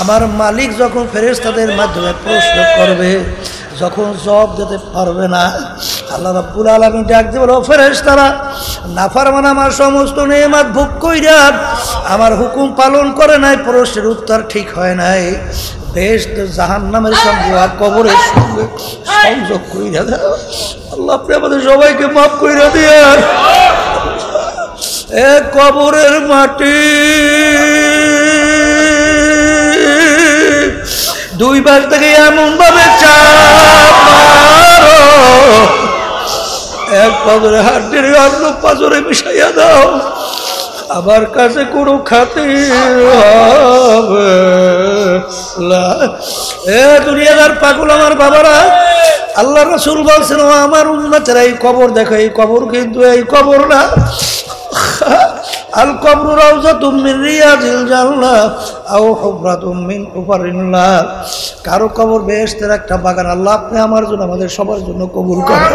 আমার মালিক যখন ফেরেশতাদের মাধ্যমে প্রশ্ন করবে, যখন জবাব দিতে পারবে না, আল্লাহ রাব্বুল আলামিন ডাক দিয়ে বলে, ও ফেরেশতারা, নাফরমান আমার সমস্ত নেয়ামত ভোগ কইরা আমার হুকুম পালন করে নাই, প্রশ্নের উত্তর ঠিক হয় নাই, বেহেশত জাহান্নামের সঙ্গে আর কবরের সঙ্গে সংযোগ কইরা দাও। আল্লাহ আপনি আমাদের সবাইকে মাফ কইরা দিয়েন। এ কবরের মাটি দুই পাশ থেকে এমন ভাবে চাপ মারো, এক পাজরে হাড্ডির অন্য পাজরে মিশাইয়া দাও, আমার কাছে কোনো খাতির হবে না। এ দুনিয়াদার পাগল আমার বাবারা, আল্লাহ রাসূল বলছেন, ও আমার উম্মতেরা, এই কবর দেখো, এই কবর কিন্তু এই কবর না। আল কবরু রাউযাতুম মিন রিয়াজিল জান্নাহ আও হুফরাতুম মিন হুফারিন নার। কারো কবর বেহেশতের একটা বাগান। আল্লাহ আপনি আমার জন্য, আমাদের সবার জন্য কবুল করেন।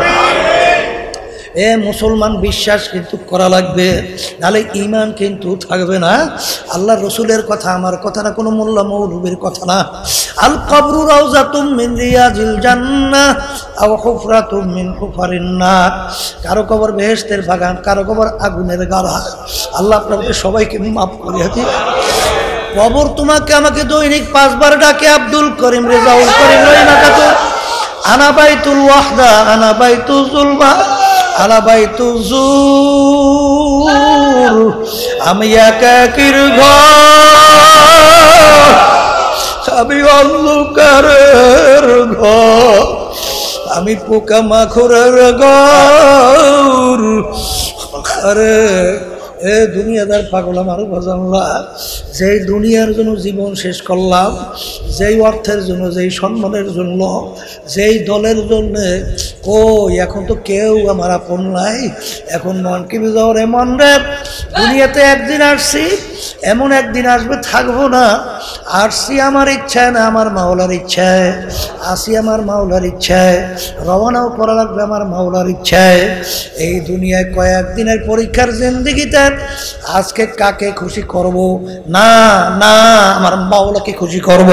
এ মুসলমান, বিশ্বাস কিন্তু করা লাগবে, নাহলে ঈমান কিন্তু থাকবে না। আল্লাহ রসুলের কথা আমার কথা না, কোনো মোল্লা মৌলবীর কথা না। আল কবরু রাউযাতুম মিন রিয়াজিল জান্নাহ আও হুফরাতুম মিন হুফারিন নার। কারো কবর বেহেশতের বাগান, কারো কবর আগুনের গাড়া। আল্লাহ আপনাদের সবাইকে মাফ করিয়া দিন। কবর তোমাকে আমাকে দৈনিক 5 বার ডাকে, আব্দুল করিম, রেজাউল করিম, রহিমা খাতুন, আনা বাইতুল ওয়াহদা, আনা বাইতুল যুলমা, আনা বাইতুল জুর। আমি একাকির ঘর, আমি অন্ধকারের ঘর, আমি পোকা মাখরের ঘর। আরে এ দুনিয়াদার পাগল আমার বাজানরা, যেই দুনিয়ার জন্য জীবন শেষ করলাম, যেই অর্থের জন্য, যেই সম্মানের জন্য, যেই দলের জন্য, ও এখন তো কেউ আমার আপন নাই। এখন মন কি বুঝাও রে মন রে, দুনিয়াতে একদিন আসছি, এমন একদিন আসবে থাকবো না। আসছি আমার ইচ্ছায় না, আমার মাওলার ইচ্ছায়। আসি আমার মাওলার ইচ্ছায়, রওনাও করা লাগবে আমার মাওলার ইচ্ছায়। এই দুনিয়ায় কয়েকদিনের পরীক্ষার জিন্দেগিতে আজকে কাকে খুশি করব? না না, আমার মাওলাকে খুশি করব।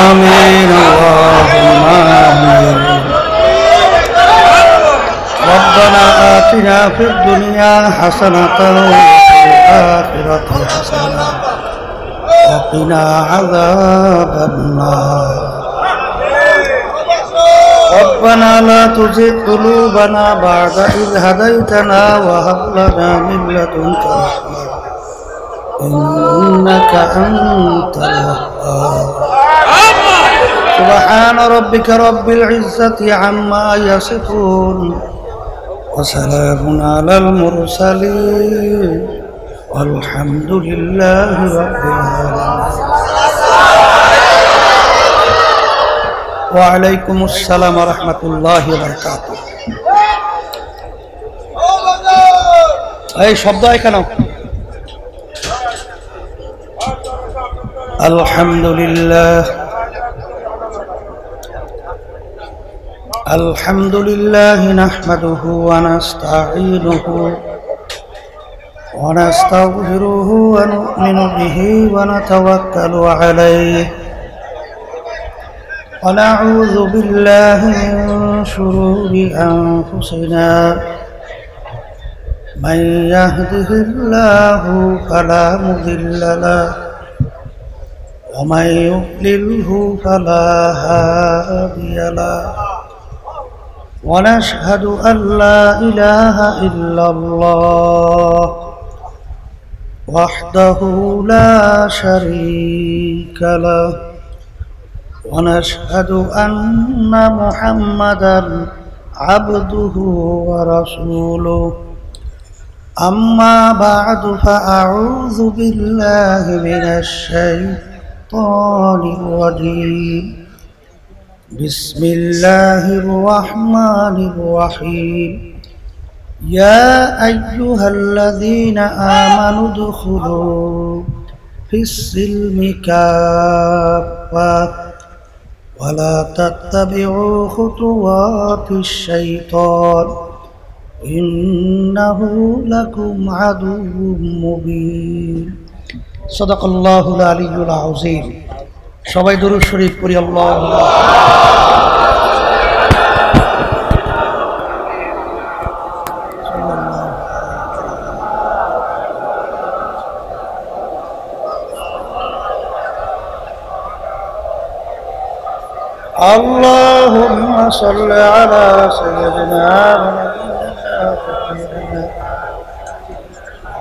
আমিন, আল্লাহুম্মা আমিন। রব্বানা আতিনা ফিদ দুনিয়া হাসানাতাও ওয়া ফিল আখিরাতি হাসানাতাও ওয়া কিনা আযাবান নার। ربنا لا تزغ قلوبنا بعد إذ هديتنا وهب لنا من لدنك رحمة إنك أنت الوهاب. سبحان ربك رب العزة عما يصفون وسلام على المرسلين والحمد لله رب العالمين. ওয়ালাইকুম আসসালাম ওয়া রাহমাতুল্লাহি ওয়া বারাকাতুহু। এই শব্দ এখানে আলহামদুলিল্লাহ, আলহামদুলিল্লাহ নাহমাদুহু ওয়া নাস্তাঈনুহু ওয়া নাস্তাগফিরুহু ওয়া নু'মিনু বিহি ওয়া নাতাওয়াক্কালু আলাইহি ونعوذ بالله من شرور أنفسنا من يهده الله فلا مضل له ومن يضلله فلا هادي له ونشهد أن لا إله إلا الله وحده لا شريك له ونشهد أن محمدًا عبده ورسوله. أما بعد فأعوذ بالله من الشيطان الرجيم. بسم الله الرحمن الرحيم. يا أيها الذين آمنوا ادخلوا في السلم كافة ولا تتبعوا خطوات الشيطان إنه لكم عدو مبين. সাদাকাল্লাহুল আলিয়্যুল আযীম। সবাই দুরূদ শরীফ পড়ি। আল্লাহুম্মা اللهم صل على سيدنا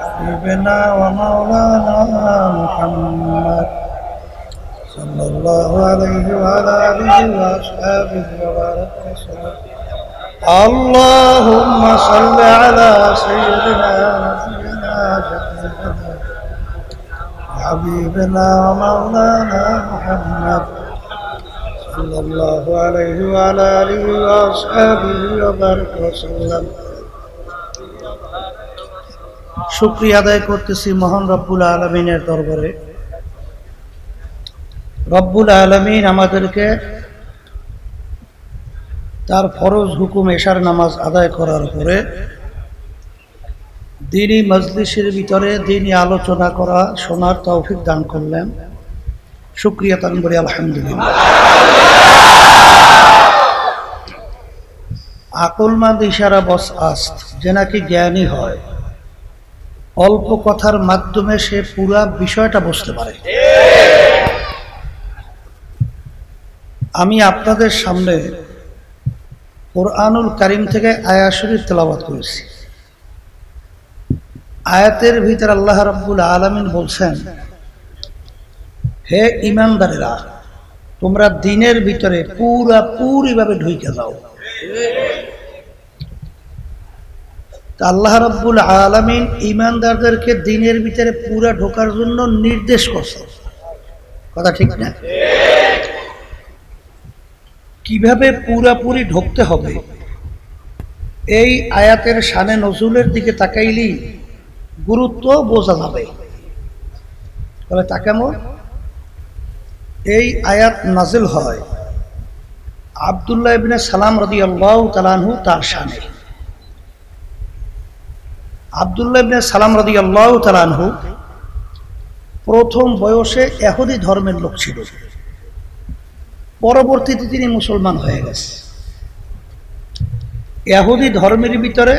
حبيبنا ومولانا محمد صلى الله عليه وعلى آله وأصحابه وبارك وسلم. اللهم صل على سيدنا حبيبنا ومولانا محمد صلى الله عليه وعلى آله وأصحابه وبارك وسلم. শুকরিয়া আদায় করতেছি মহান রব্বুল আলামিনের দরবারে। রব্বুল আলামিন আমাদেরকে তার ফরজ হুকুম এশার নামাজ আদায় করার পরে দ্বীনি মজলিসের ভিতরে দ্বীনি আলোচনা করা শোনার তৌফিক দান করলেন। শুকরিয়া তান বলি আলহামদুলিল্লাহ। আকলমন্দ ইশারা বস আস্ত, যে নাকি জ্ঞানী হয়, অল্প কথার মাধ্যমে সে পুরা বিষয়টা বুঝতে পারে। আমি আপনাদের সামনে কুরআনুল কারীম থেকে আয়াত শরীফ তেলাওয়াত করেছি। আয়াতের ভিতরে আল্লাহ রাব্বুল আলামিন বলছেন, হে ঈমানদারেরা, তোমরা দ্বীনের ভিতরে পুরাপুরিভাবে ঢুকে যাও। আল্লাহ রাব্বুল আলামিন ঈমানদারদেরকে দ্বীনের ভিতরে পুরা ঢোকার জন্য নির্দেশ করছে। কথা ঠিক না? কিভাবে পুরাপুরি ঢুকতে হবে এই আয়াতের শানে নজুলের দিকে তাকাইলেই গুরুত্ব বোঝা যাবে। তবে তা কেমন? এই আয়াত নাজিল হয় আব্দুল্লাহ ইবনে সালাম রাদিয়াল্লাহু তাআলা আনহু তার শানে। আব্দুল্লাহ ইবনে সালাম রাদিয়াল্লাহু তাআলা আনহু প্রথম বয়সে ইহুদি ধর্মের লোক ছিল, পরবর্তীতে তিনি মুসলমান হয়ে গেছে। ইহুদি ধর্মের ভিতরে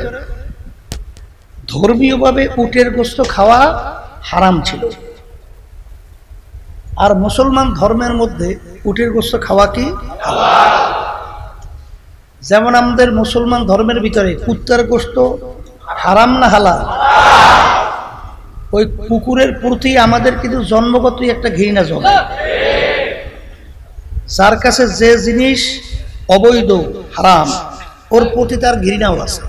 ধর্মীয়ভাবে উটের গোশত খাওয়া হারাম ছিল, আর মুসলমান ধর্মের মধ্যে উটের গোশত খাওয়া কি হালাল। যেমন আমাদের মুসলমান ধর্মের ভিতরে কুত্তার গোশত হারাম না হালাল? ওই কুকুরের প্রতি আমাদের কিন্তু জন্মগতই একটা ঘৃণা জন্মে। যার কাছে যে জিনিস অবৈধ হারাম, ওর প্রতি তার ঘৃণাও আছে।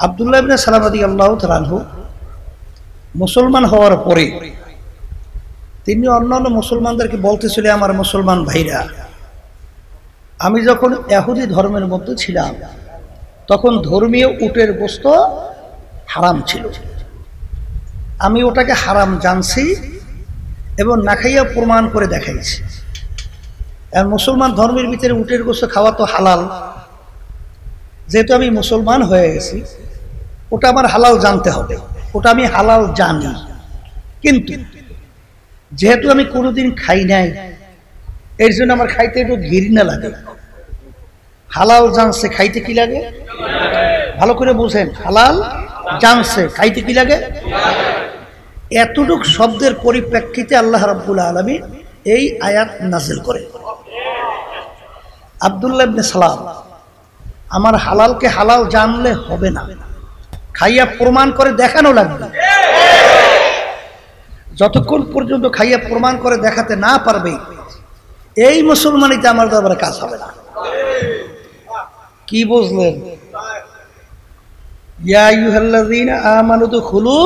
আব্দুল্লাহ ইবনে সালাম রাদিয়াল্লাহু তাআলা আনহু মুসলমান হওয়ার পরে তিনি অন্যান্য মুসলমানদেরকে বলতেছিল, আমার মুসলমান ভাইরা, আমি যখন ইহুদি ধর্মের মধ্যে ছিলাম তখন ধর্মীয় উটের গোশত হারাম ছিল। আমি ওটাকে হারাম জানছি এবং না খাইয়া প্রমাণ করে দেখাইছি। আর মুসলমান ধর্মের ভিতরে উটের গোশত খাওয়া তো হালাল। যেহেতু আমি মুসলমান হয়ে গেছি, ওটা আমার হালাল জানতে হবে, ওটা আমি হালাল জানি। কিন্তু যেহেতু আমি কোনোদিন খাই নাই, এর জন্য আমার খাইতে একটু ঘৃণা লাগে। হালাল জানছে, খাইতে কি লাগে? ভালো করে বুঝেন, হালাল জানছে, খাইতে কি লাগে? এতটুক শব্দের পরিপ্রেক্ষিতে আল্লাহ রাব্বুল আলামিন এই আয়াত নাজিল করে। আব্দুল্লাহ ইবনে সালাম, আমার হালালকে হালাল জানলে হবে না, খাইয়া প্রমাণ করে দেখানো লাগবে। যতক্ষণ পর্যন্ত খাইয়া প্রমাণ করে দেখাতে না পারবে, এই মুসলমানিতে আমার দরবারে কাজ হবে না। কি বুঝলেন? ইয়া আইয়ুহাল্লাযীনা আমানু দুখুলু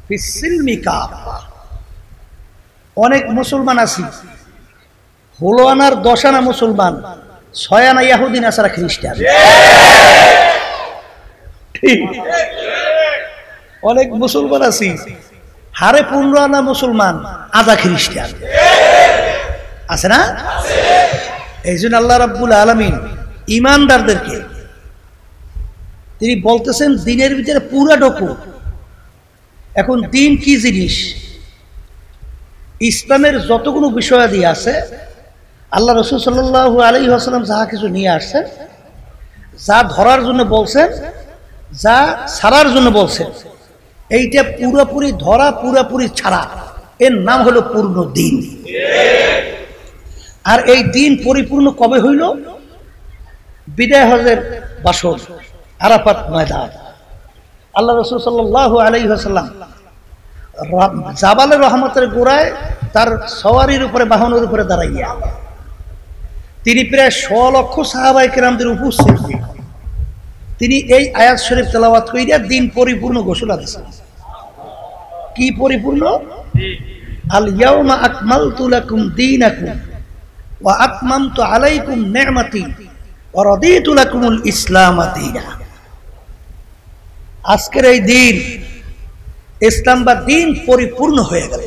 ফিস-সিলমি কাফা। অনেক মুসলমান আছি, 16 আনার 10 আনা মুসলমান, 6 আনা ইহুদি নাসারা খ্রিস্টান। ঠিক? অনেক মুসলমান আছি, হারে 15 আনা মুসলমান, আধা খ্রিস্টান। আছে না? এই জন্য আল্লাহ রাব্বুল আলামিন ইমানদারদেরকে তিনি বলতেছেন দিনের ভিতরে পুরা ঢোকো। এখন দিন কি জিনিস? ইসলামের যতগুলো বিষয়াদি আছে আল্লাহ রাসূল সাল্লাল্লাহু আলাইহি ওয়াসাল্লাম যাহা কিছু নিয়ে আসছেন, যা ধরার জন্য বলছেন, যা ছাড়ার জন্য বলছেন, এইটা পুরোপুরি ধরা পুরোপুরি ছাড়া, এর নাম হলো পূর্ণ দিন। আর এই দিন পরিপূর্ণ কবে হইল? বিদায় হজের বাসর, আরাফাত ময়দান। আল্লাহ রাসূল সাল্লাল্লাহু আলাইহি ওয়াসাল্লাম জাবালে রহমতের গোড়ায় তার সওয়ারির উপরে, বাহনের উপরে দাঁড়াইয়া তিনি প্রায় 100 লক্ষ সাহাবায়ে কেরামদের উপস্থিতি তিনি এই আয়াত শরীফ তেলাওয়াত কইরা দিন পরিপূর্ণ ঘোষণা দিয়েছেন। কি পরিপূর্ণ? আল ইয়াউমা আকমালতু লাকুম দীনাকুম ওয়া আতমামতু আলাইকুম নি'মাতি ওয়া রাদিতু লাকুমুল ইসলাম দীনা। আজকের এই দিন, ইসলাম বা দিন পরিপূর্ণ হয়ে গেল।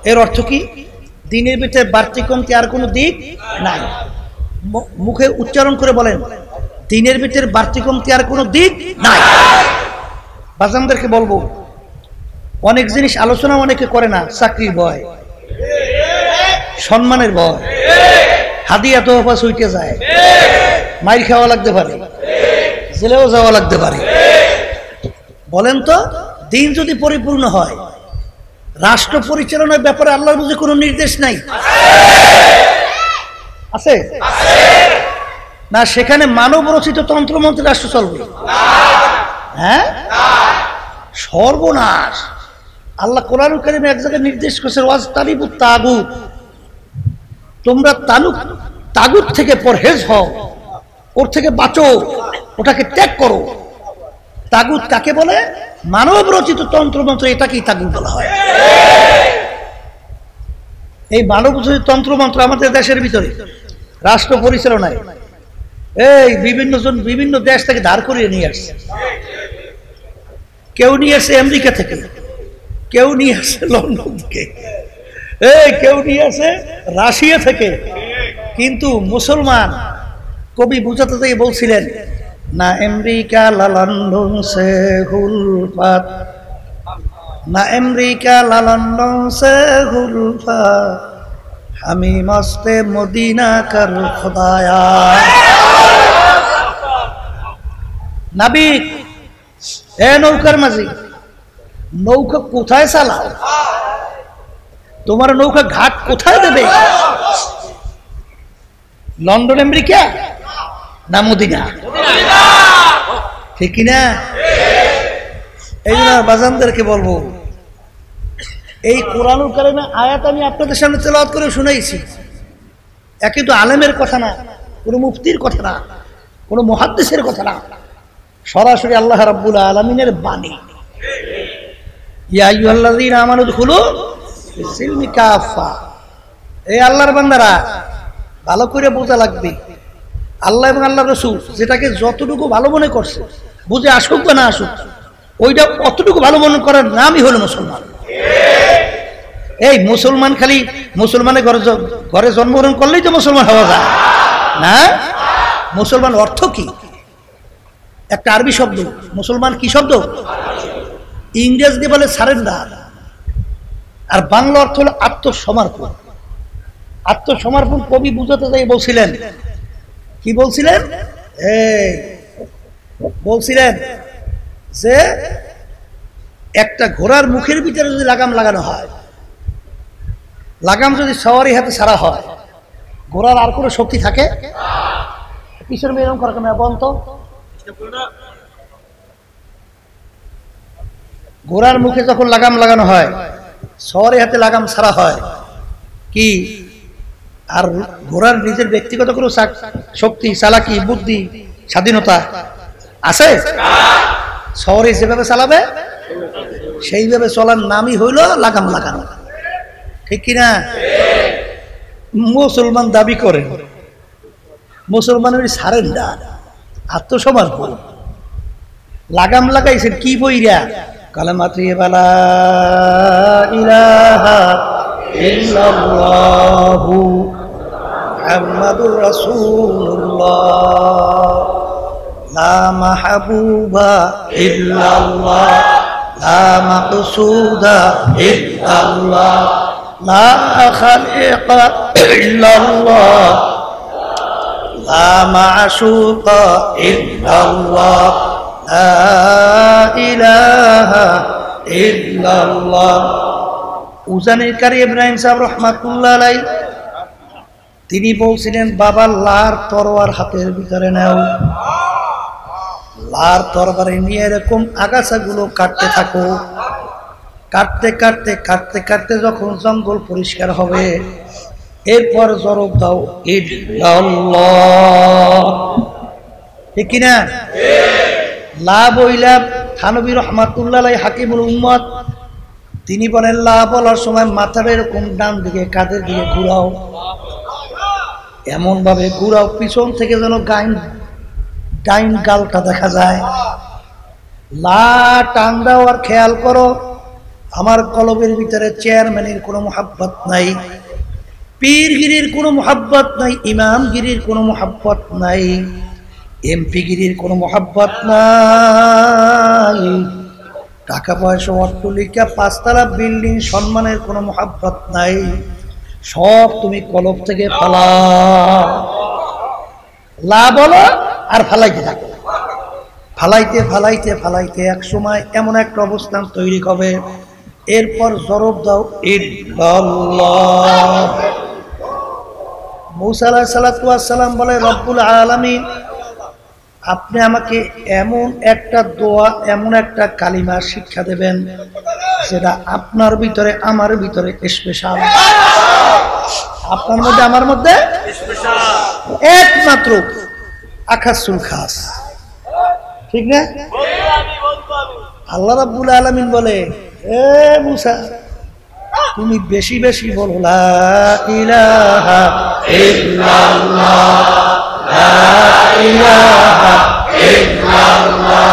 এর অর্থ কি? দিনের ভিতরে বাড়তি কমতি আর কোনো দিক নাই। মুখে উচ্চারণ করে বলেন, দিনের ভিতরে বাড়তি কমতি আর কোনো দিক নাই। বাজানদেরকে বলবো, অনেক জিনিস আলোচনা অনেকে করে না, চাকরির ভয়, সম্মানের ভয়, হাদিয়া তোহফা ছুটে যায়, মাইর খাওয়া লাগতে পারে, জেলেও যাওয়া লাগতে পারে। বলেন তো, দিন যদি পরিপূর্ণ হয়, রাষ্ট্র পরিচালনার ব্যাপারে আল্লাহর বুঝে কোনো নির্দেশ নাই? আছে না? সেখানে মানব রচিত তন্ত্রমন্ত্রে রাষ্ট্র চলবে? হ্যাঁ, সর্বনাশ। আল্লাহ কোরআনুল কারীমে এক জায়গায় নির্দেশ করেছেন, ওয়াজতানিবুত তাগুত, তোমরা তাগুত থেকে পরহেজ হও, ওর থেকে বাঁচো, ওটাকে ত্যাগ করো। তাগুত কাকে বলে? মানব রচিত তন্ত্রমন্ত্র, এটাকেই তাগুত বলা হয়। এই মানব রচিত তন্ত্রমন্ত্র আমাদের দেশের ভিতরে রাষ্ট্র পরিচালনায় এই বিভিন্ন দেশ থেকে ধার করিয়ে নিয়ে আসছে। কেউ নিয়ে আসে আমেরিকা থেকে, কেউ নিয়ে আসে লন্ডন থেকে, কেউ নিয়ে আসে রাশিয়া থেকে। কিন্তু মুসলমান কবি বুঝাতে থেকে বলছিলেন, না আমেরিকা লা লন্ডন সে হুলফাত, না আমেরিকা লা লন্ডন সে হুলফাত, আমি মস্তে মদিনা কর খোদায়া। নাবিক, এ নৌকার মাঝি, নৌকা কোথায় চালাও? তোমার নৌকা ঘাট কোথায় দেবে? লন্ডন আমেরিকা না মদিনা? ঠিক কিনা? এই জন্য বাজানদেরকে বলবো, এই কোরআনুল কারীমে আয়াত আমি আপনাদের সামনে তেলাওয়াত করে শুনাইছি। একে তো আলেমের কথা না, কোনো মুফতির কথা না, কোনো মুহাদ্দিসের কথা না, সরাসরি আল্লাহ রাব্বুল আলামিনের বাণী। ইয়া আইয়ুহাল্লাযীনা আমানু দুখুলু ফিস-সিলমি কাফা। এই আল্লাহর বান্দারা, ভালো করে বোঝা লাগবে, আল্লাহ এবং আল্লাহ রাসূল যেটাকে যতটুকু ভালো মনে করছে, বুঝে আসুক বা না আসুক, ওইটা অতটুকু ভালো মনে করার নামই হলো মুসলমান। এই মুসলমান খালি মুসলমানের ঘরে জন্মগ্রহণ করলেই তো মুসলমান হওয়া যায় না। মুসলমান অর্থ কি? একটা আরবি শব্দ। মুসলমান কি শব্দ? ইংরেজি বলে সারেন্ডার, আর বাংলা অর্থ হলো আত্মসমর্পণ। আত্মসমর্পণ কবি বুঝাতে যাই বলছিলেন, কি বলছিলেন? বলছিলেন যে একটা ঘোড়ার মুখের ভিতরে যদি লাগাম লাগানো হয়, লাগাম যদি সওয়ারি হাতে ছাড়া হয়, ঘোড়ার আর কোনো শক্তি থাকে? কিসের মেরম করা কেন বলতো? ঘোড়ার মুখে যখন লাগাম লাগানো হয়, সওয়ারি হাতে লাগাম ছাড়া হয়, কি আর ঘোড়ার নিজের ব্যক্তিগত কোনো শক্তি, চালাকি, বুদ্ধি, স্বাধীনতা আছে? সওয়ারি যেভাবে চালাবে সেইভাবে চলার নামই হইল লাগাম লাগানো। ঠিক কিনা? মুসলমান দাবি করে মুসলমানের সারেন্ডার, আত্মসমর্পণ। লাগাম লাগাইছেন কি বইরা? কালেমাতু লা ইলাহা ইল্লাল্লাহু মুহাম্মাদুর রাসূলুল্লাহ, লা মাহবুবা ইল্লাল্লাহ, লা মাকসুদা ইল্লাল্লাহ, লা খালিকা ইল্লাল্লাহ, লা মাশুকা ইল্লাল্লাহ, লা ইলাহা ইল্লাল্লাহ। উজানির কারি ইব্রাহিম সাহেব রহমাতুল্লাহ আলাইহি তিনি বলছিলেন, বাবা লার তরোয়ার হাতের ভিতরে নাও, লার তরবারে নিয়ে এরকম আগাছাগুলো কাটতে থাকো। কাটতে কাটতে কাটতে কাটতে যখন জঙ্গল পরিষ্কার হবে, এরপর জরব দাও ইল্লাল্লাহ। ঠিক কিনা? লা বইলা থানবী রহমাতুল্লাহ আলাইহি হাকিমুল উম্মত তিনি বলেন, লা বলার সময় মাথাটা এরকম ডান দিকে কাঁধের দিকে ঘুরাও, এমন ভাবে ঘুরাও পিছন থেকে যেন ডাইন গালটা দেখা যায়। লা টান দাও আর খেয়াল করো, আমার কলবের ভিতরে চেয়ারম্যানের কোনো মোহাব্বত নাই, পীরগিরির কোনো মোহাব্বত নাই, ইমামগিরির কোনো মোহাব্বত নাই, এমপিগিরির কোনো মোহাব্বত নাই, টাকা পয়সা অট্টালিকা পাঁচতলা বিল্ডিং সম্মানের কোনো মোহাব্বত নাই। সব তুমি কলব থেকে ফালাও। লা বলো আর ফালাইতে থাকো, ফালাইতে ফালাইতে ফালাইতে এক সময় এমন একটা অবস্থান তৈরি হবে, এরপর জরব দাও ইল্লাল্লাহ। মূসা আলাইহিস সালাতু ওয়াস সালাম বলে, রব্বুল আলামিন আপনি আমাকে এমন একটা দোয়া, এমন একটা কালিমা শিক্ষা দেবেন যেটা আপনার ভিতরে আমার ভিতরে স্পেশাল, আপনার মধ্যে আমার মধ্যে একমাত্র আখাসুল খাস। ঠিক না? আল্লাহ রাব্বুল আলামিন বলে, এ মূসা তুমি বেশি বেশি বলো লা ইলাহা ইল্লাল্লাহ, লা ইলাহা ইল্লাল্লাহ,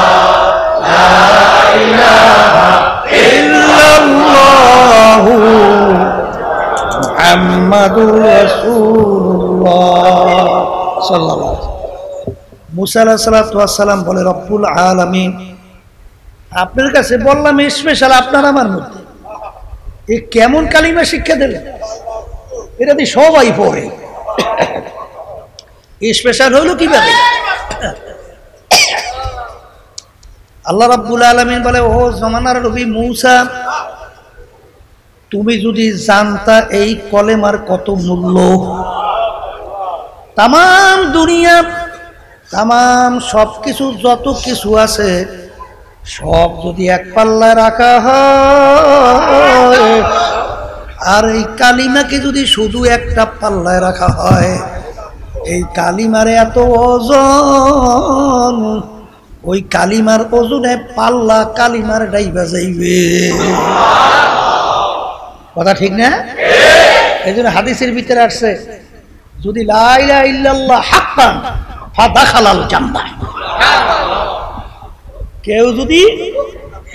লা ইলাহা ইল্লাল্লাহু মুহাম্মাদুর রাসূলুল্লাহ সাল্লাল্লাহু আলাইহি ওয়াসাল্লাম। মূসা আলাইহিস সালাতু ওয়াস সালাম বলে, রব্বুল আলামিন আপনার কাছে বললাম স্পেশাল আপনার আমার মধ্যে, এ কেমন কালিমা শিক্ষা দিলেন, এটা দিয়ে সবাই পড়ে, স্পেশাল হইল কিভাবে? আল্লাহ রাব্বুল আলামিন বলে, ও জমানার নবী মূসা তুমি যদি জানতা এই কলেমার কত মূল্য, তামাম দুনিয়া তামাম সবকিছু যত কিছু আছে সব যদি এক পাল্লায় রাখা হয়, আর এই কালিমাকে যদি শুধু একটা পাল্লায় রাখা হয়, এই কালিমার এত ওজন, ওই কালিমার ওজনে পাল্লা কালিমার ডাইবা যাইবে। কথা ঠিক না? এই জন্য হাদিসের ভিতরে আসছে, যদি লা ইলাহা ইল্লাল্লাহ হাক্কান ফাদাখালাল জান্নাহ, কেউ যদি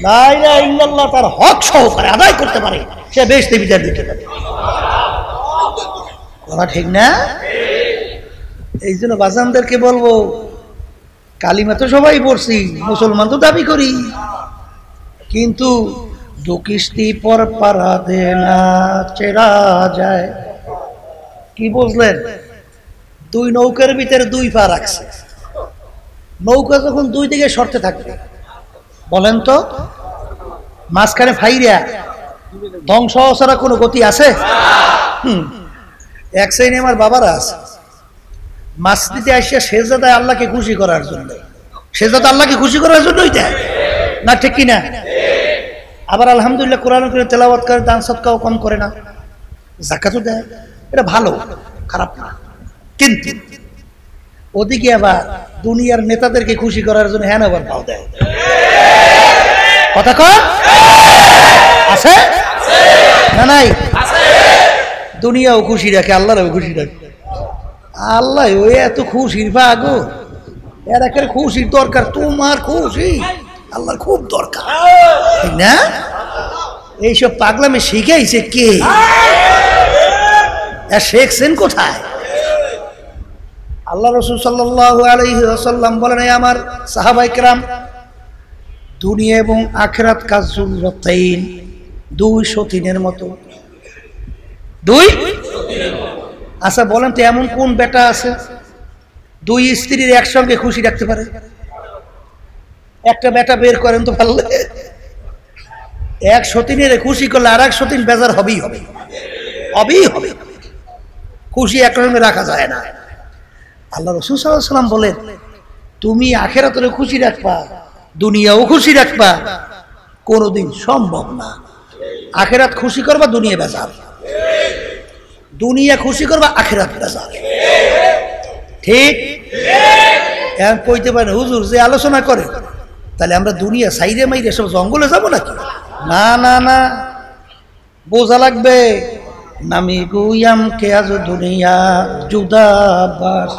লা ইলাহা ইল্লাল্লাহ তার হক সহকারে আদায় করতে পারে, সে বেহেশতে ভিতরে ঢুকে যাবে। কথা ঠিক না? এই জন্য বাজানদেরকে বলবো, কালিমা তো সবাই পড়ছি, মুসলমান তো দাবি করি, কিন্তু দু কিস্তি পর পারা দে না চেরা যায়। কি বুঝলেন? দুই নৌকার ভিতরে দুই পা রাখছে, নৌকা যখন দুই দিকে সরতে থাকবে, বলেন তো মাঝখানে ফাইরা ধ্বংস ছাড়া কোনো গতি আছে? এক শ্রেণী আমার বাবারা আছে, মাসজিদে আসিয়া সেজদা দেয় আল্লাহকে খুশি করার জন্য, সেজদা আল্লাহকে খুশি করার জন্যই দেয় না, ঠিক কিনা? আবার আলহামদুলিল্লাহ কোরআন করে তেলাওয়াত করে, দান সদকাও কম করে না, যাকাতও দেয়, এটা ভালো, খারাপ না। কিন্তু ওদিকে আবার দুনিয়ার নেতাদেরকে খুশি করার জন্য হ্যাঁ আবার ভাও দেয়। কথা কয় আছে না নাই? দুনিয়াও খুশি রাখে, আল্লাহরও খুশি রাখে। আল্লাহ ওই এত খুশির ভাগো, এর একটা খুশির দরকার, তোমার খুশি আল্লাহর খুব দরকার, ঠিক না? এইসব পাগলামে শিখাইছে কে? শিখছেন কোথায়? আল্লাহ রাসূল সাল্লাল্লাহু আলাইহি ওয়াসাল্লাম বলেন, এই আমার সাহাবায়ে কেরাম, দুনিয়া এবং আখিরাত কাজুল্লাতাইন, দুই সতীনের মতো। দুই, আচ্ছা বলেন তো এমন কোন বেটা আছে দুই স্ত্রীর একসঙ্গে খুশি রাখতে পারে? একটা বেটা বের করেন তো পারলে। এক সতীনের খুশি করলে আর এক সতীন বেজার হবেই হবে, হবেই হবে। খুশি একসঙ্গে রাখা যায় না। আল্লাহ রাসূল সাল্লাল্লাহু আলাইহি ওয়াসাল্লাম বলেন, তুমি আখিরাতের খুশি রাখবা, দুনিয়াও খুশি রাখবা, কোনোদিন সম্ভব না। আখিরাত খুশি করবা, দুনিয়া বেজার। দুনিয়া খুশি করবা, আখিরাত বেজার। ঠিক? এখন কইতে পারেন হুজুর যে আলোচনা করে, তাহলে আমরা দুনিয়া সাইরে মাইরে সব জঙ্গলে যাব নাকি? না না না, বোঝা লাগবে। নামি গুয়াম কে আজ দুনিয়া জুদাবাস,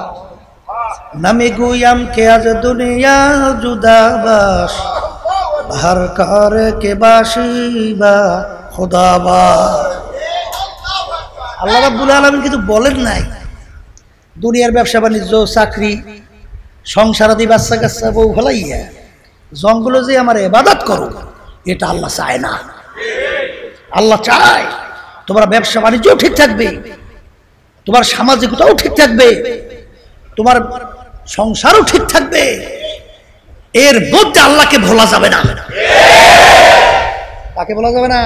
নামি গুয়াম কে আজ দুনিয়া জুদাবাস, হর কার কে বাসিবা খোদাবাস। আল্লাহ রাব্বুল আলামিন কিন্তু বলেন নাই দুনিয়ার ব্যবসা বাণিজ্য, চাকরি, সংসারাদি, বাচ্চা কাচ্চা, বউ ফেলাইয়া জঙ্গলে যে আমার ইবাদত করো, এটা আল্লাহ চায় না। আল্লাহ চায় তোমার ব্যবসা বাণিজ্যও ঠিক থাকবে, তোমার সামাজিকতাও ঠিক থাকবে, তোমার সংসারও ঠিক থাকবে। এর মধ্যে আল্লাহকে ভোলা যাবে না। কাকে ভোলা যাবে না?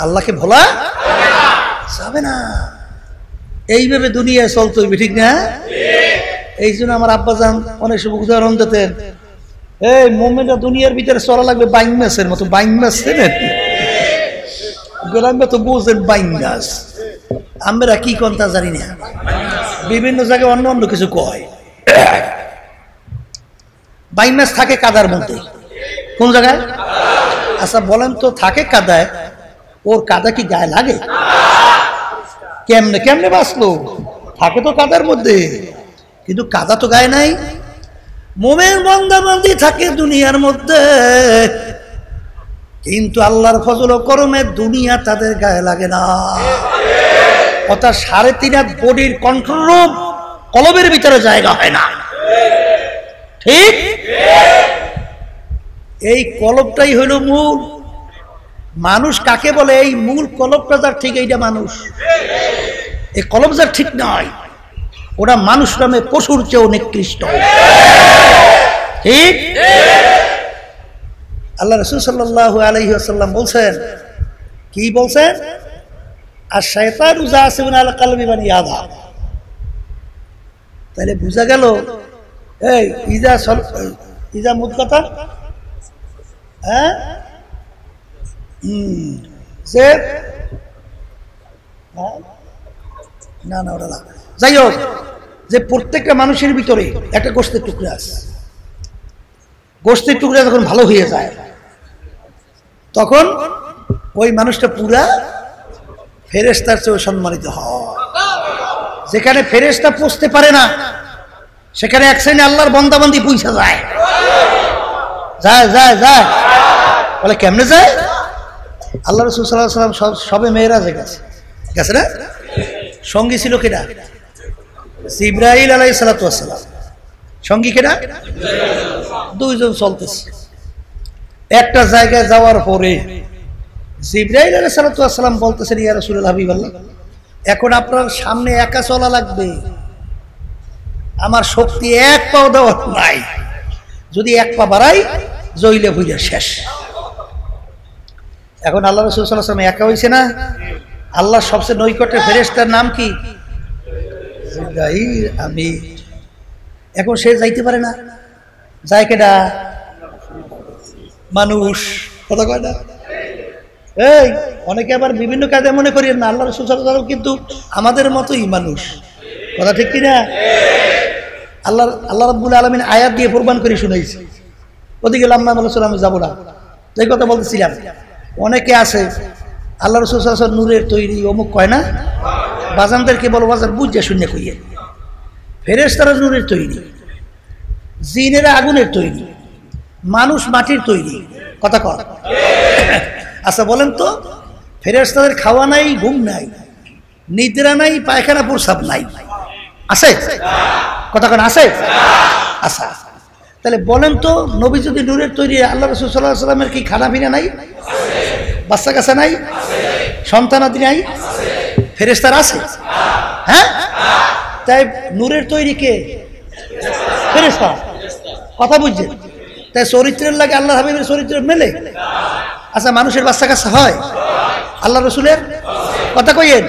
আল্লাহকে ভোলা যাবে না। এইভাবে দুনিয়ায় চলতে হইবে, ঠিক না? এই জন্য আমার আব্বাজান অনেক সময় উদাহরণ দিতেন, এই মোমেনটা দুনিয়ার ভিতরে চলা লাগবে বাইং মাছের মতো। বাইং মাছ চেনেন? গোলামে তো বুঝেন বাইং মাছ, আমরা কি কোনটা জানি না, বিভিন্ন জায়গায় অন্য অন্য কিছু কয়। বাইং মাছ থাকে কাদার মধ্যে। কোন জায়গায়? আচ্ছা বলেন তো, থাকে কাদায়, ওর কাদা কি গায়ে লাগে? কেমনে কেমনে বাঁচলো? থাকে তো কাদার মধ্যে, কিন্তু কাদা তো গায়ে নাই। মোমেন বান্দা বান্দি থাকে দুনিয়ার মধ্যে, কিন্তু আল্লাহর ফজল ও করমে দুনিয়া তাদের গায়ে লাগে না। অর্থাৎ 3.5 হাত বডির কন্ট্রোল রুম কলবের ভিতরে জায়গা হয় না। ঠিক? এই কলবটাই হইল মূল। মানুষ কাকে বলে? এই মূল কলবটা যার ঠিক, এইটা মানুষ। এই কলব যার ঠিক নয়, ওরা মানুষ নামে পশুর চেয়েও নিকৃষ্ট। ঠিক? আল্লাহ রাসূল সাল্লাল্লাহু আলাইহি ওয়াসাল্লাম বলছেন, কি বলছেন? আর শায়তানু জাসিমুন আলা কলবি বানি আদম। তাহলে বুঝা গেল, এই ইজা মুদগাতা, হ্যাঁ, যে না না ওরা, যাই হোক, যে প্রত্যেকটা মানুষের ভিতরে একটা গোশতের টুকরা আছে। গোশতের টুকরা যখন ভালো হয়ে যায়, তখন ওই মানুষটা পুরা ফেরেশতার চেয়ে সম্মানিত হয়। যেখানে ফেরেশতা পৌঁছতে পারে না, সেখানে এক শ্রেণী আল্লাহর বান্দাবান্দি পৌঁছা যায়। যায় যায় যায় বলে কেমনে যায়? আল্লাহ রাসূল সাল্লাল্লাহু আলাইহি ওয়াসাল্লাম সবে মেরাজে গেছে, গেছে না? সঙ্গী ছিল কেডা? জিবরাইল আলাইহিস সালাতু ওয়াস সালাম। সঙ্গী কেডা? দুইজন চলতেছে। একটা জায়গায় যাওয়ার পরে জিবরাইল আলাইহিস সালাতু ওয়াস সালাম বলতেছেন, ইয়া রাসূলুল্লাহ, হাবিবাল্লাহ, এখন আপনার সামনে একা চলা লাগবে, আমার শক্তি এক পাও দেওয়ার নাই, যদি এক পা বাড়াই জইলে ভুইলে শেষ। এখন আল্লাহ রাসূল সাল্লাল্লাহু আলাইহি ওয়াসাল্লাম একা হইছে না? আল্লাহর সবচেয়ে নৈকট্যের ফেরেশতার নাম কি? জিবরাইল আমিন। এখন সে যাইতে পারে না, যায় কেডা? মানুষ। কথা কয় না? এই অনেকে আবার বিভিন্ন কাজে মনে করি না, আল্লাহ রাসূল সাল্লাল্লাহু আলাইহি ওয়াসাল্লাম কিন্তু আমাদের মতোই মানুষ। কথা ঠিক কিনা? আল্লাহ রাব্বুল আলামিন আয়াত দিয়ে প্রমাণ করে শুনাইছে। ওদিকে লাম্মা বলেছিল আমি যাবো না। এই কথা বলতেছিলাম, অনেকে আছে আল্লাহ রাসূল সাল্লাল্লাহু আলাইহি ওয়াসাল্লাম নূরের তৈরি অমুক কয় না, বাজানদেরকে বলো বাজার বুঝে শুনে কইয়ে। ফেরেশতারা নূরের তৈরি, জিনেরা আগুনের তৈরি, মানুষ মাটির তৈরি। কথা কর। আচ্ছা বলেন তো, ফেরেশতাদের খাওয়া নাই, ঘুম নাই, নিদ্রা নাই, পায়খানা প্রস্রাব নাই, আছে? কথা কেন আছে? আচ্ছা, তাহলে বলেন তো, নবী যদি নূরের তৈরি, আল্লাহ রাসূল সাল্লাল্লাহু আলাইহি ওয়াসাল্লামের কি খানা পিনা নাই? বাচ্চা কাচ্চা নাই? সন্তানাদি নাই? ফেরেশতারা আছে? হ্যাঁ, তাই নূরের তৈরি কে? ফেরেশতা। কথা বুঝছেন? তাই চরিত্রের লাগে আল্লাহ হাবিবের চরিত্র মেলে? আচ্ছা, মানুষের বাচ্চা কাচ্চা হয়? আল্লাহ রসুলের? কথা কইেন।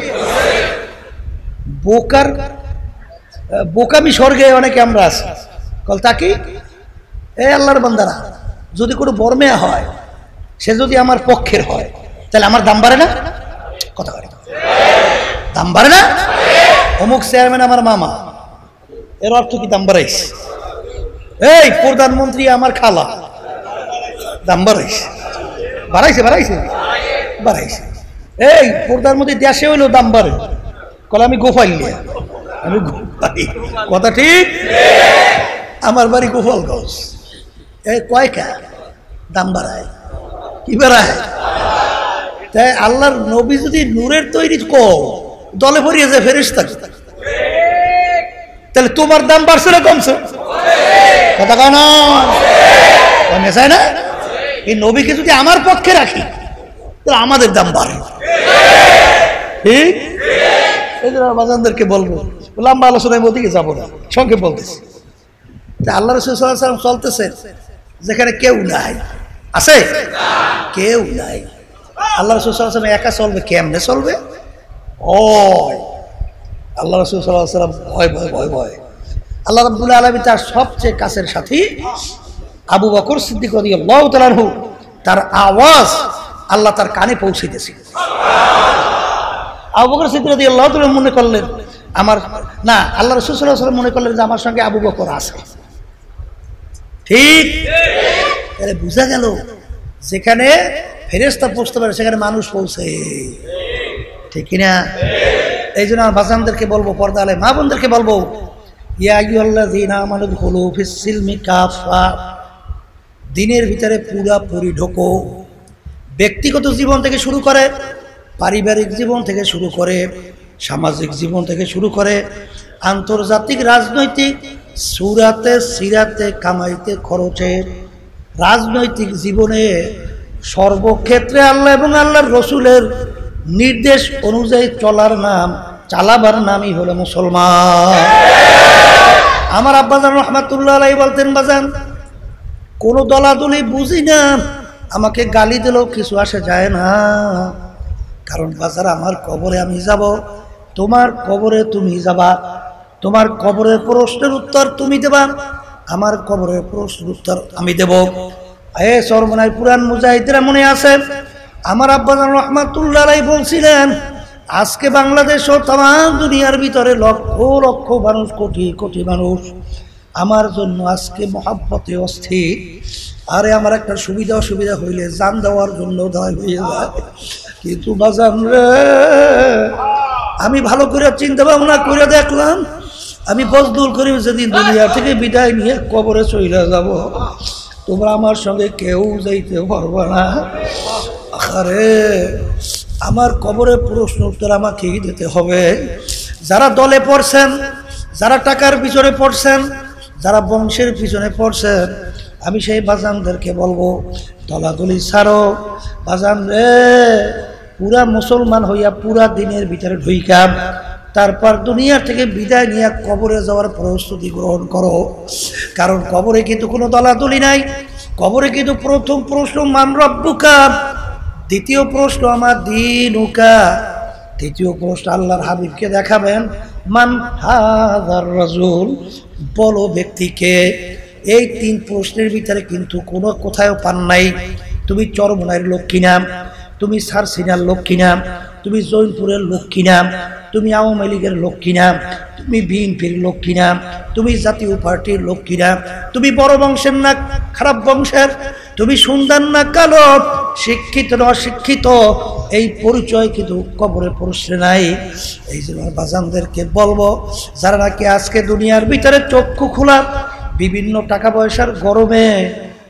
বোকামি স্বর্গে অনেকে আমরা আছি, কল তাকি এই আল্লাহর বান্দারা, যদি কোনো বর্মেয়া হয়, সে যদি আমার পক্ষের হয়, তাহলে আমার দাম বাড়ে না? কথা বলে দাম বাড়ে না? অমুক চেয়ারম্যান আমার মামা, এর অর্থ কি দাম বাড়াইছে? এই প্রধানমন্ত্রী আমার খালা, দাম বাড়াইছে? বাড়াইছে বাড়াইছে বাড়াইছে। এই প্রধানমন্ত্রী দেশে হইলেও দাম বাড়ে, কলে আমি গোপাইলিয়া, আমি গোপাই। কথা ঠিক? আমার বাড়ি গোপালগঞ্জ। এই কয়কা দাম বাড়ায়? কি বাড়ায়? তাই আল্লাহর নবী যদি নূরের তৈরি দলে ভরিয়ে যায় ফেরেশতা, তাহলে তোমার দাম বাড়ছে না কমছে? কথা কয় না? কমে যায় না? এই নবীকে যদি আমার পক্ষে রাখি, তাহলে আমাদের দাম বাড়ে। ঠিক? এই জন্য বাজানদেরকে বলবো, লম্বা আলোচনায় মধ্যে যাবো না, সঙ্গে বলতেছি। আল্লাহ রাসূল সাল্লাল্লাহু আলাইহি ওয়াসাল্লাম চলতেছে যেখানে কেউ নাই, আছে? কেউ নাই। আল্লাহ রাসূল সাল্লাল্লাহু আলাইহি ওয়াসাল্লাম একা চলবে, কেমনে চলবে? আল্লাহ রাসূল সাল্লাল্লাহু আলাইহি ওয়াসাল্লাম ভয় ভয় ভয় ভয়। আল্লাহ রাব্বুল আলামিন তার সবচেয়ে কাছের সাথী আবু বকর সিদ্দিক রাদিয়াল্লাহু তাআলা আনহু, তার আওয়াজ আল্লাহ তার কানে পৌঁছাইতেছিল। আবু বকর সিদ্দিক রাদিয়াল্লাহু তাআলা মনে করলেন আমার না, আল্লাহ রাসূল সাল্লাল্লাহু আলাইহি ওয়াসাল্লাম মনে করলেন যে আমার সঙ্গে আবু বকর আছে। ঠিক? তাহলে বোঝা গেল যেখানে ফেরেশতা পৌঁছতে পারে সেখানে মানুষ পৌঁছে। ঠিক কিনা? এই জন্য আমার বাজানদেরকে বলবো, পর্দা আলে মা বোনদেরকে বলবো, ইয়া আইয়ুহাল্লাযীনা আমানু দুখুলু ফিস-সিলমি কাফা, দিনের ভিতরে পুরাপুরি ঢোকো। ব্যক্তিগত জীবন থেকে শুরু করে, পারিবারিক জীবন থেকে শুরু করে, সামাজিক জীবন থেকে শুরু করে, আন্তর্জাতিক রাজনৈতিক সুরাতে সিরাতে কামাইতে খরচে, রাজনৈতিক জীবনে সর্বক্ষেত্রে আল্লাহ এবং আল্লাহর রসুলের নির্দেশ অনুযায়ী চলার নাম, চালাবার নামই হলো মুসলমান। আমার আব্বাজান রহমাতুল্লাহ আলাইহি বলতেন, বাজান কোনো দলাদলি বুঝি না, আমাকে গালি দিলেও কিছু আসে যায় না, কারণ বাজার আমার কবরে আমি যাব, তোমার কবরে তুমি যাবা, তোমার কবরের প্রশ্নের উত্তর তুমি দেবা, আমার কবরের প্রশ্নের উত্তর আমি দেব। সরমনাই পুরান মুজাহিদরা মনে আছে, আমার আব্বাজান রহমাতুল্লাহ আলাইহি বলছিলেন, আজকে বাংলাদেশ ও তাম দুনিয়ার ভিতরে লক্ষ লক্ষ মানুষ, কোটি কোটি মানুষ আমার জন্য আজকে মহাব্বতে অস্থির। আরে আমার একটা সুবিধা অসুবিধা হইলে জান দেওয়ার জন্য দায় হয়ে যায়, কিন্তু বাজান রে, আমি ভালো করে চিন্তা ভাবনা করে দেখলাম, আমি ফজলুল করিম যেদিন দুনিয়া থেকে বিদায় নিয়ে কবরে চলে যাব, তোমরা আমার সঙ্গে কেউ যাইতে পারবে না। আরে আমার কবরে প্রশ্ন উত্তর আমাকেই দিতে হবে। যারা দলে পড়ছেন, যারা টাকার পিছনে পড়ছেন, যারা বংশের পিছনে পড়ছেন, আমি সেই বাজানদেরকে বলবো, দলাদলি ছাড়ো বাজান রে, পুরা মুসলমান হইয়া পুরা দিনের ভিতরে ঢুইকাম, তারপর দুনিয়া থেকে বিদায় নিয়ে কবরে যাওয়ার প্রস্তুতি গ্রহণ করো। কারণ কবরে কিন্তু কোনো দলাদলি নাই। কবরে কিন্তু প্রথম প্রশ্ন মান রব্বুকা, দ্বিতীয় প্রশ্ন আমার দীনুকা, তৃতীয় প্রশ্ন আল্লাহর হাবিবকে দেখাবেন মান হাযার রাজুল, বলো ব্যক্তিকে। এই তিন প্রশ্নের ভিতরে কিন্তু কোনো কোথাও পান নাই তুমি চরমনাইয়ের লোক কিনা, তুমি সারসিনার লোক কিনা, তুমি জৈনপুরের লোক কিনা, তুমি আওয়ামী লীগের লোক কিনা, তুমি বিএনপির লোক কিনা, তুমি জাতীয় পার্টির লোক কিনা, তুমি বড় বংশের না খারাপ বংশের, তুমি সুন্দর না কালো, শিক্ষিত না অশিক্ষিত, এই পরিচয় কিন্তু কবরে প্রশ্নে নাই। এই জন্য বাজানদেরকে বলবো, যারা নাকি আজকে দুনিয়ার ভিতরে চক্ষু খোলা, বিভিন্ন টাকা পয়সার গরমে,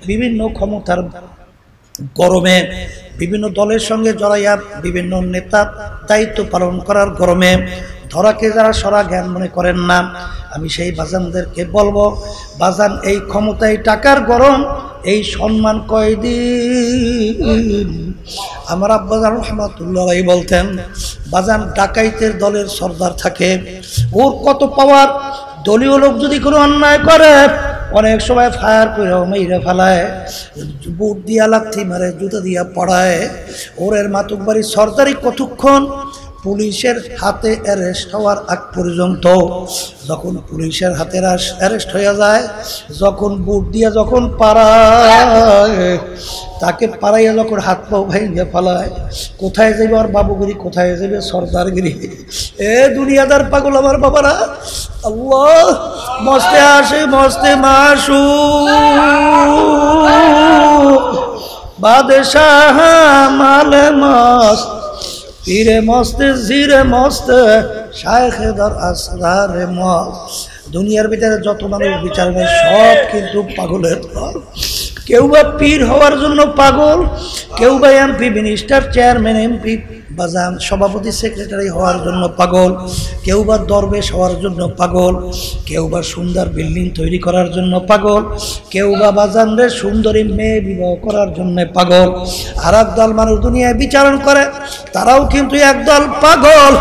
বিভিন্ন ক্ষমতার গরমে, বিভিন্ন দলের সঙ্গে জড়াইয়া বিভিন্ন নেতা দায়িত্ব পালন করার গরমে ধরাকে যারা সরা জ্ঞান মনে করেন না, আমি সেই বাজানদেরকে বলবো, বাজান এই ক্ষমতায় টাকার গরম, এই সম্মান কয়দিন। আমার আব্বাজান রহমাতুল্লাহ আলাইহি বলতেন, বাজান ডাকাইতের দলের সর্দার থাকে, ওর কত পাওয়ার, দলীয় লোক যদি কোনো অন্যায় করে অনেক সময় ফায়ার করে মেরে ফেলায়, বুট দিয়া লাথি মারে, জুতা দিয়া পড়ায়। ওরের মাতুকবাড়ি সর্দারি কতক্ষণ? পুলিশের হাতে অ্যারেস্ট হওয়ার আগ পর্যন্ত। যখন পুলিশের হাতে অ্যারেস্ট হয়ে যায়, যখন বুট দিয়া যখন পাড়ায়, তাকে পাড়াইয়া যখন হাত পাও ভেঙে ফেলায়, কোথায় যাবে আর বাবুগিরি, কোথায় যাবে সর্দারগিরি? এ দুনিয়াদার পাগল আমার বাবারা, আল্লাহ মস্তে আসে মস্তে মাসু বাদশাহ মালে মস্ত, পীরে মস্তে জিরে মস্তে শায়েখে দর আসরারে মস্ত। দুনিয়ার ভিতরে যত মানুষ বিচার করে সব কিন্তু পাগলের দল। কেউ বা পীর হওয়ার জন্য পাগল, কেউ বা এমপি মিনিস্টার চেয়ারম্যান এমপি বাজান সভাপতি সেক্রেটারি হওয়ার জন্য পাগল, কেউ বা দরবেশ হওয়ার জন্য পাগল, কেউ বা সুন্দর বিল্ডিং তৈরি করার জন্য পাগল, কেউ বা বাজানরে সুন্দরী মেয়ে বিবাহ করার জন্য পাগল। আর একদল মানুষ দুনিয়ায় বিচারণ করে, তারাও কিন্তু একদল পাগল,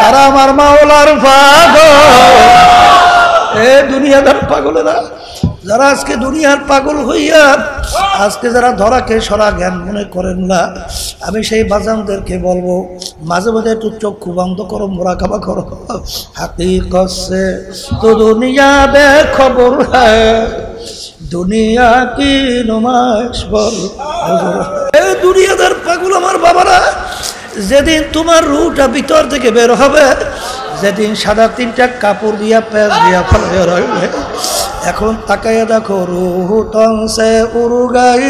তারা আমার মাওলার পাগল। এ দুনিয়াদার পাগলেরা, যারা আজকে দুনিয়ার পাগল হইয়া আজকে যারা ধরাকে সরা জ্ঞান মনে করেন না, আমি সেই বাজানদেরকে বলবো, মাঝে মাঝে একটু চক্ষু বন্ধ করো, মোরাকাবা করো। হাকিকত সে তো দুনিয়া বেখবর হ্যায়, দুনিয়া কি নুমাইশ বল। এই দুনিয়াদার পাগল আমার বাবারা, যেদিন তোমার রুটা ভিতর থেকে বের হবে, যেদিন সাদা তিনটা কাপড় দিয়া প্যাঁচ দিয়া ফেলে রাখবে, এখন তাকাইয়া দেখো রুহ তনসে উড়গাই,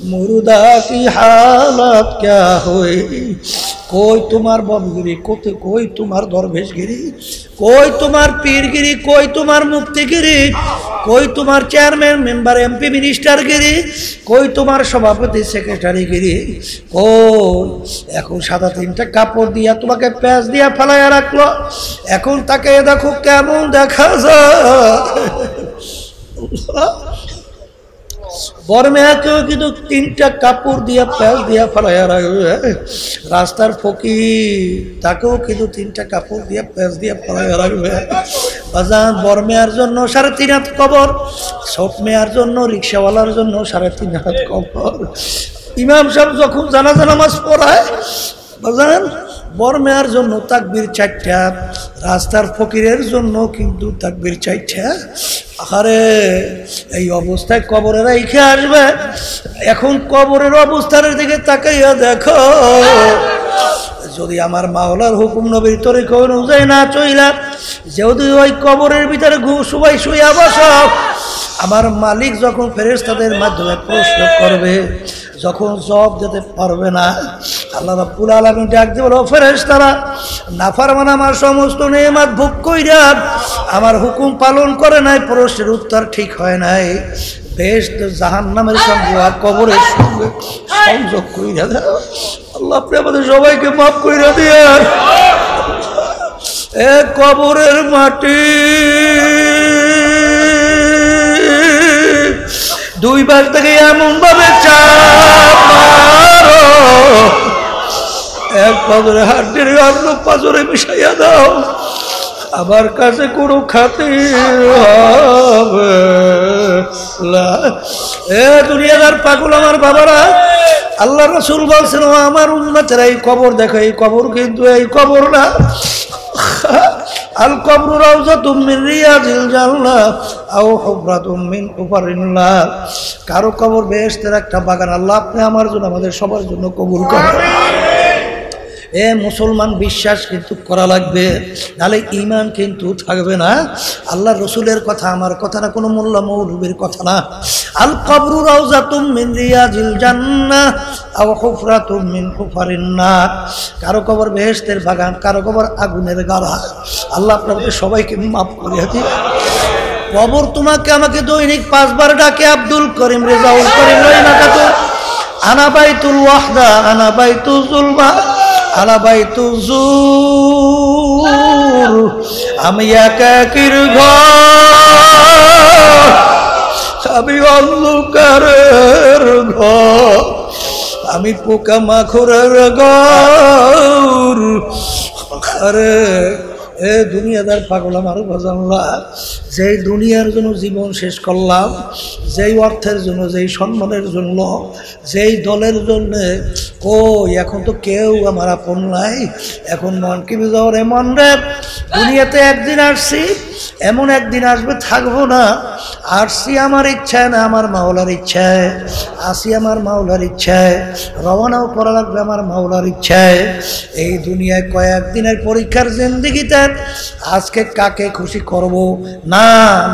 মুর্দা কি হালত ক্যা হই। কই তোমার বমগিরি, কই তোমার দরবেশগিরি, কই তোমার পীরগিরি, কই তোমার মুক্তিগিরি, কই তোমার চেয়ারম্যান মেম্বার এমপি মিনিস্টারগিরি, কই তোমার সভাপতি সেক্রেটারিগিরি, কই? এখন সাদা তিনটা কাপড় দিয়া তোমাকে প্যাঁচ দিয়া ফেলাইয়া রাখলো, এখন তাকে দেখো কেমন দেখা যায়। বর্মেয়াকেও কিন্তু তিনটা কাপড় দিয়া প্যাঁচ দিয়া ফেলাইয়া রাখবে। রাস্তার ফকির, তাকেও কিন্তু তিনটা কাপড় দিয়া প্যাঁচ দিয়া ফেলাইয়া রাখবে। বাজান বর্মেয়ার জন্য 3.5 হাত কবর, ছোট মেয়ার জন্য, রিক্সাওয়ালার জন্য 3.5 হাত কবর। ইমাম সাহেব যখন জানাজা নামাজ পড়ায়, বাজান বর্মেয়ার জন্য তাকবীর 4টা, রাস্তার ফকিরের জন্য কিন্তু তাকবীর 4টা। আরে এই অবস্থায় কবরে রেখে আসবে, এখন কবরের অবস্থার দিকে তাকাইয়া দেখো, যদি আমার মাওলার হুকুম নবীর তরিকা অনুযায়ী না চইলা, যদি ওই কবরের ভিতরে সবাই শুইয়া বসো, আমার মালিক যখন ফেরেশতাদের মাধ্যমে প্রশ্ন করবে, যখন জবাব দিতে পারবে না, আল্লাহ রাব্বুল আলামিন ডাক দিয়ে বলো, ফেরেশতারা নাফরমান আমার সমস্ত নেয়ামত ভোগ কইরা আমার হুকুম পালন করে নাই, প্রশ্নের উত্তর ঠিক হয় নাই, বেহেশত জাহান্নামের সঙ্গে আর কবরের সঙ্গে সংযোগ কইরা দাও। আল্লাহ আপনি আমাদের সবাইকে মাফ কইরা দিয়েন। এ কবরের মাটি দুই পাশ থেকে এমন ভাবে চাপ মারো, এক পাজরে হাড্ডির অন্য পাজরে মিশাইয়া দাও, আমার কাছে কোনো খাতির হবে না। এ দুনিয়াদার পাগল আমার বাবারা, আল্লাহ রাসূল বলছেন, ও আমার উম্মতেরা, এই কবর দেখো, এই কবর কিন্তু এই কবর না। আল কবরু রাউযাতুম মিন রিয়াদিল জান্নাহ আও হুফরাতুম মিন হুফারিন নার। কারো কবর বেহেশতের একটা বাগান। আল্লাহ আপনি আমার জন্য, আমাদের সবার জন্য কবুল করেন। এ মুসলমান, বিশ্বাস কিন্তু করা লাগবে, নাহলে ঈমান কিন্তু থাকবে না। আল্লাহ রসুলের কথা আমার কথা না, কোনো মোল্লা মৌলবীর কথা না। আল কবরু রাউযাতুম মিন রিয়াদিল জান্নাহ আও হুফরাতুম মিন হুফারিন নার। কারো কবর বেহেশতের বাগান, কারো কবর আগুনের গাড়া। আল্লাহ আপনাদের সবাইকে মাফ করে দিন। কবর তোমাকে আমাকে দৈনিক 5 বার ডাকে, আব্দুল করিম, রেজাউল করিম, আনা বাইতুল ওয়াহদা, আনা বাইতুল জুলমা, আলা বাইতু জুর, আমি একাকির ঘর, আমি অন্ধকারের ঘর, আমি পোকামাকড়ের ঘর। আরে এ দুনিয়াদার পাগল আমার বাজানরা, যেই দুনিয়ার জন্য জীবন শেষ করলাম, যেই অর্থের জন্য, যেই সম্মানের জন্য, যেই দলের জন্য, ও এখন তো কেউ আমার আপন নাই। এখন মন কি বুঝাও রে মন রে, দুনিয়াতে একদিন আসছি, এমন একদিন আসবে থাকবো না। আসছি আমার ইচ্ছায় না, আমার মাওলার ইচ্ছায়। আসি আমার মাওলার ইচ্ছায়, রওনাও করা লাগবে আমার মাওলার ইচ্ছায়। এই দুনিয়ায় কয়েকদিনের পরীক্ষার জিন্দেগিতে আজকে কাকে খুশি করব? না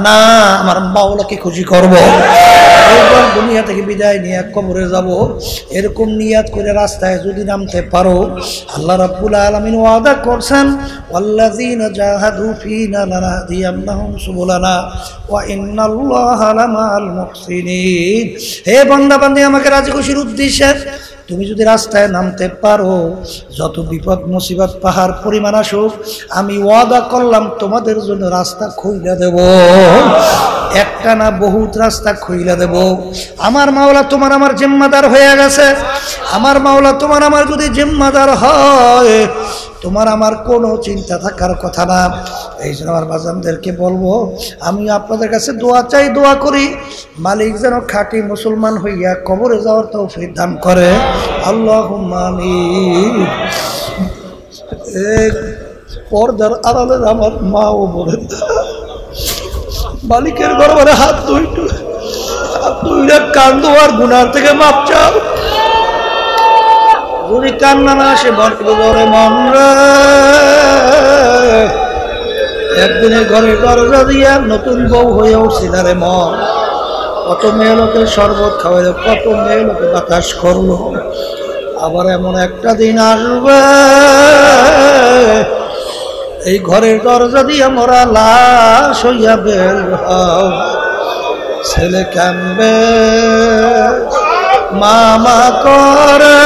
না, আমার মাওলাকে খুশি করব। এইবার দুনিয়া থেকে বিদায় নিয়ে কবরে যাব, এরকম নিয়াত করে রাস্তায় যদি নামতে পারো, আল্লাহ রাব্বুল আলামিন ওয়াদা করছেন, ওয়াল্লাযীনা জাহাদু ফীনা লানাহদিয়ান্নাহুম সুবুলানা ওয়া ইন্নাল্লাহা লামাআল মুহসিনিন। হে বান্দা বান্দী, আমাকে রাজি খুশির উদ্দেশ্যে তুমি যদি রাস্তায় নামতে পারো, যত বিপদ মুসিবত পাহাড় পরিমাণ আসুক, আমি ওয়াদা করলাম তোমাদের জন্য রাস্তা খুইলা দেব। একটা না, বহুত রাস্তা খুইলা দেব। আমার মাওলা তোমার আমার জিম্মাদার হয়ে গেছে। আমার মাওলা তোমার আমার যদি জিম্মাদার হয়, তোমার আমার কোনো চিন্তা থাকার কথা না। এই জন্য আমার বাজানদেরকে বলবো, আমি আপনাদের কাছে দোয়া চাই, দোয়া করি, মালিক যেন খাঁটি মুসলমান হইয়া কবরে যাওয়ার তৌফিক দান করে। আল্লাহুম্মা আমিন। পর্দার আড়ালে আমার মা ও বোনের মালিকের দরবারে হাত ধুইয়া কান্দো আর গুনার থেকে মাপ চাও। যদি কান্না না আসে, বরে মন রে, একদিনে ঘরে দরজা দিয়া নতুন বউ হয়ে উঠছিল রে মন। কত মেয়ে লোকে শরবত খাওয়াইল, কত মেয়ে লোকে বাতাস করলো। আবার এমন একটা দিন আসবে, এই ঘরের দরজা দিয়া মোরা লাশ হইয়া বের হও। ছেলে কান্দবে, মামা করে,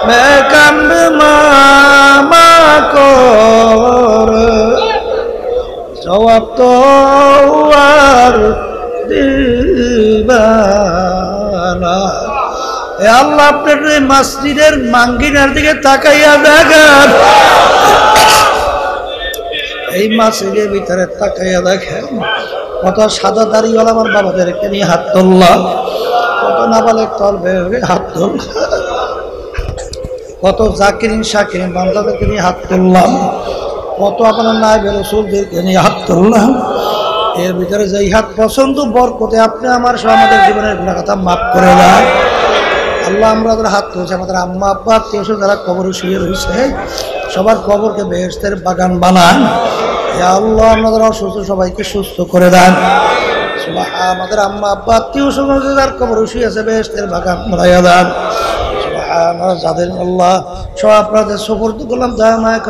মেয়ে কান্দবে, মামা করে, জবাব তো আর দিবা না। এ আল্লাহ, আপনার মসজিদের মাঙ্গিনার দিকে তাকাইয়া দেখেন, এই মসজিদের ভিতরে তাকাইয়া দেখেন, কত সাদা দাড়িওয়ালা আমার বাবাদেরকে নিয়ে হাত তুললাম, কত নাবালেক তলবে হাত তুললাম, কত জাকিরিন শাকিরিন বান্দাদেরকে নিয়ে হাত তুললাম, কত আপনার নায়েবে রাসূলদেরকে নিয়ে হাত তুললাম। এর ভিতরে যেই হাত পছন্দ বরকতে আপনি আমার সহ আমাদের জীবনের গুনাহ কথা মাফ করে দেন। আল্লাহ, আমরা যারা হাত তুলছি, আমাদের আম্মা আব্বা আত্মীয় যারা কবরে শুয়ে রয়েছে, সবার কবরকে বেহেশতের বাগান বানান। ইয়া আল্লাহ, আমাদের অসুস্থ সবাইকে সুস্থ করে দেন। আমাদের আম্মা আব্বা আত্মীয় যার কবরে শুয়ে আছে, বেহেশতের বাগান বানাইয়া দেন। যাদের আল্লাহ সব আপনাদের সুপুর্দ করলাম, দয়া মায়া